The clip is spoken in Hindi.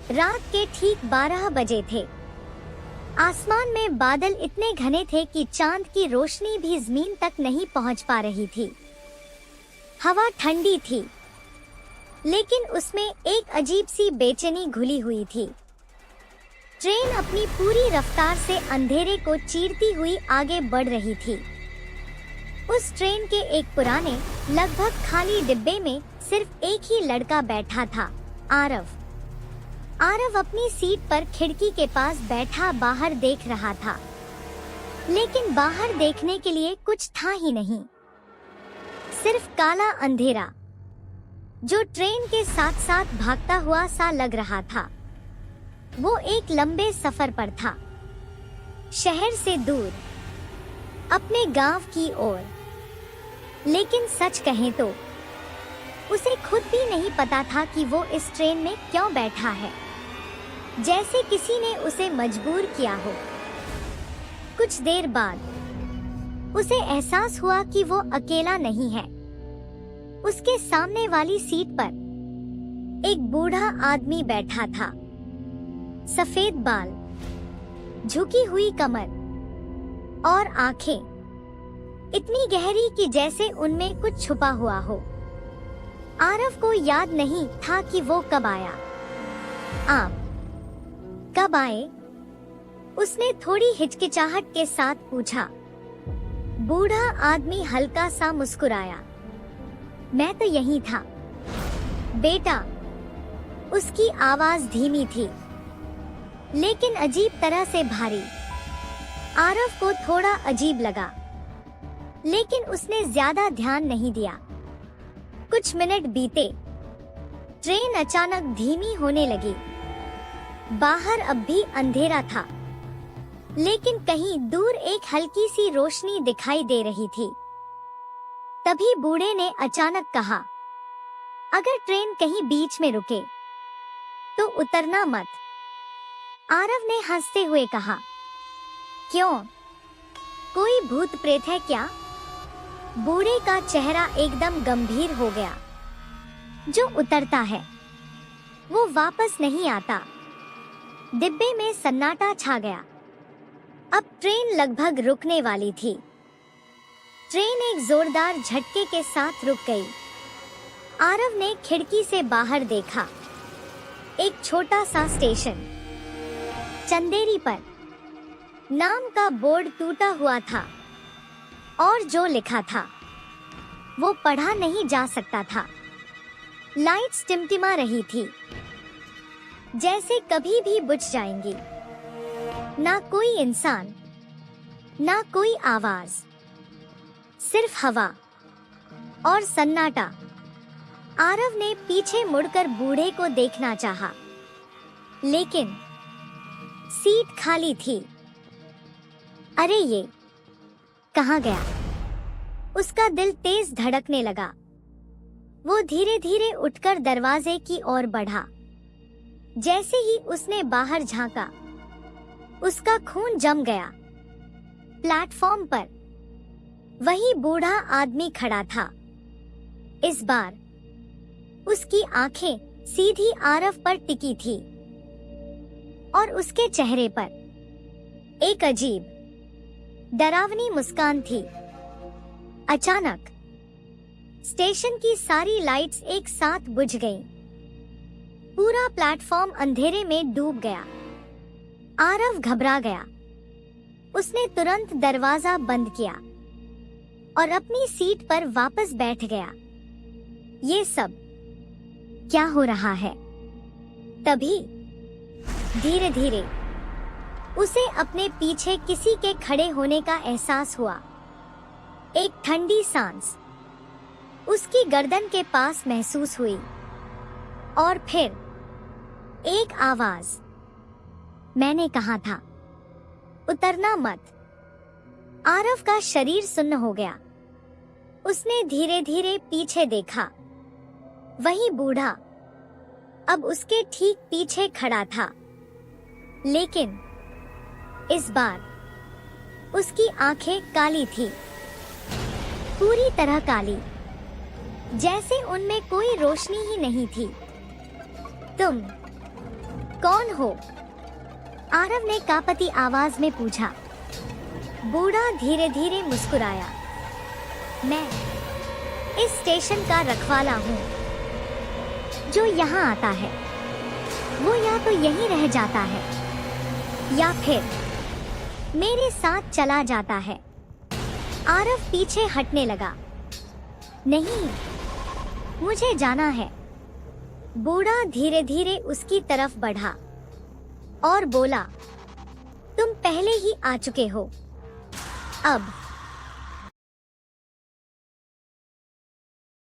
रात के ठीक 12 बजे थे। आसमान में बादल इतने घने थे कि चांद की रोशनी भी जमीन तक नहीं पहुंच पा रही थी। हवा ठंडी थी, लेकिन उसमें एक अजीब सी बेचैनी घुली हुई थी। ट्रेन अपनी पूरी रफ्तार से अंधेरे को चीरती हुई आगे बढ़ रही थी। उस ट्रेन के एक पुराने, लगभग खाली डिब्बे में सिर्फ एक ही लड़का बैठा था, आरव। आरव अपनी सीट पर खिड़की के पास बैठा बाहर देख रहा था, लेकिन बाहर देखने के लिए कुछ था ही नहीं, सिर्फ काला अंधेरा जो ट्रेन के साथ साथ भागता हुआ सा लग रहा था। वो एक लंबे सफर पर था, शहर से दूर, अपने गांव की ओर। लेकिन सच कहें तो उसे खुद भी नहीं पता था कि वो इस ट्रेन में क्यों बैठा है, जैसे किसी ने उसे मजबूर किया हो। कुछ देर बाद उसे एहसास हुआ कि वो अकेला नहीं है। उसके सामने वाली सीट पर एक बूढ़ा आदमी बैठा था। सफेद बाल, झुकी हुई कमर और आंखें इतनी गहरी कि जैसे उनमें कुछ छुपा हुआ हो। आरव को याद नहीं था कि वो कब आया। आप कब आए? उसने थोड़ी हिचकिचाहट के साथ पूछा। बूढ़ा आदमी हल्का सा मुस्कुराया। मैं तो यहीं था, बेटा। उसकी आवाज धीमी थी, लेकिन अजीब तरह से भारी। आरव को थोड़ा अजीब लगा, लेकिन उसने ज्यादा ध्यान नहीं दिया। कुछ मिनट बीते। ट्रेन अचानक धीमी होने लगी। बाहर अब भी अंधेरा था, लेकिन कहीं दूर एक हल्की सी रोशनी दिखाई दे रही थी। तभी बूढ़े ने अचानक कहा, अगर ट्रेन कहीं बीच में रुके तो उतरना मत। आरव ने हंसते हुए कहा, क्यों? कोई भूत प्रेत है क्या? बूढ़े का चेहरा एकदम गंभीर हो गया। जो उतरता है वो वापस नहीं आता। डिब्बे में सन्नाटा छा गया। अब ट्रेन लगभग रुकने वाली थी। ट्रेन एक जोरदार झटके के साथ रुक गई। आरव ने खिड़की से बाहर देखा। एक छोटा सा स्टेशन, चंदेरी पर नाम का बोर्ड टूटा हुआ था, और जो लिखा था वो पढ़ा नहीं जा सकता था। लाइट्स टिमटिमा रही थी, जैसे कभी भी बुझ जाएंगी। ना कोई इंसान, ना कोई आवाज, सिर्फ हवा और सन्नाटा। आरव ने पीछे मुड़कर बूढ़े को देखना चाहा, लेकिन सीट खाली थी। अरे ये कहाँ गया? उसका दिल तेज धड़कने लगा। वो धीरे धीरे उठकर दरवाजे की ओर बढ़ा। जैसे ही उसने बाहर झांका, उसका खून जम गया। प्लेटफॉर्म पर वही बूढ़ा आदमी खड़ा था। इस बार उसकी आंखें सीधी आरव पर टिकी थी, और उसके चेहरे पर एक अजीब, डरावनी मुस्कान थी। अचानक स्टेशन की सारी लाइट्स एक साथ बुझ गईं। पूरा प्लेटफॉर्म अंधेरे में डूब गया। आरव घबरा गया। उसने तुरंत दरवाजा बंद किया और अपनी सीट पर वापस बैठ गया। ये सब क्या हो रहा है? तभी धीरे धीरे उसे अपने पीछे किसी के खड़े होने का एहसास हुआ। एक ठंडी सांस उसकी गर्दन के पास महसूस हुई, और फिर एक आवाज, मैंने कहा था उतरना मत। आरव का शरीर सुन्न हो गया। उसने धीरे धीरे पीछे देखा। वही बूढ़ा अब उसके ठीक पीछे खड़ा था, लेकिन इस बार उसकी आंखें काली थी, पूरी तरह काली, जैसे उनमें कोई रोशनी ही नहीं थी। तुम कौन हो? आरव ने कांपती आवाज में पूछा। बूढ़ा धीरे धीरे मुस्कुराया। मैं इस स्टेशन का रखवाला हूँ। जो यहाँ आता है वो या तो यहीं रह जाता है या फिर मेरे साथ चला जाता है। आरव पीछे हटने लगा। नहीं, मुझे जाना है। बूढ़ा धीरे धीरे उसकी तरफ बढ़ा और बोला, तुम पहले ही आ चुके हो। अब